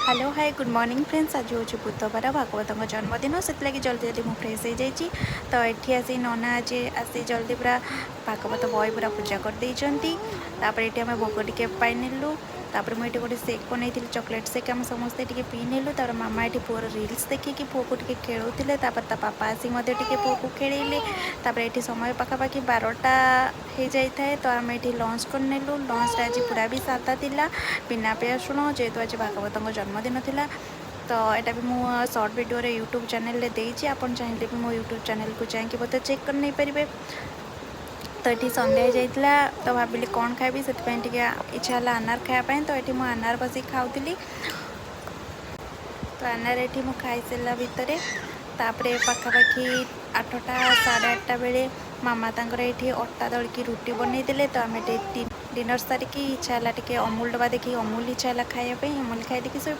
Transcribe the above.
Hello hi good morning friends. आज हूँ बुधवार भागवत जन्मदिन से लगी जल्दी जल्दी मुझे फ्रेश हो जाइए। तो ये आसी नना आज आसी जल्दी पूरा भागवत बही पूरा पूजा कर देपर ये आम भोग टे पाई नेलु। तापर मुझे गोटे सेक बनई चॉकलेट सेक आम समस्ते पी नेलु। तर मामा ये पुअर रिल्स देखिए पुओ को खेलुले। पापा आसिक पुओ को खेलेले। ये समय पखापाखि 12टा हो जाए। तो आम ये लंच कर नेलु। लंच आज पूरा भी सादा थिला बिना पियाज रसुण जेहेतु आज भागवत जन्मदिन थिला। तो यहाँ भी मुझे सर्ट वीडियो यूट्यूब चैनल रे देइछि। आपन चाहिए भी मो यूट्यूब चैनल को जाकि बोलते चेक कर नहीं पारे। तो ये संध्या जाइला तो भाविली कौन खाइबी से इच्छा है अनार खायापाई। तो ये मुझे अनार बस खाऊली। तो अनार ये मुझे खाई सारा भितर तापरे पखापाखि 8टा 8:30 बेले मामा तांकर ये अटा दलिकी रुटी बनई देले। तो आम डिनर सारिकी इच्छा है अमूल डबा देखिए अमूल इच्छा है खायापाई अमूल खाई देखिए।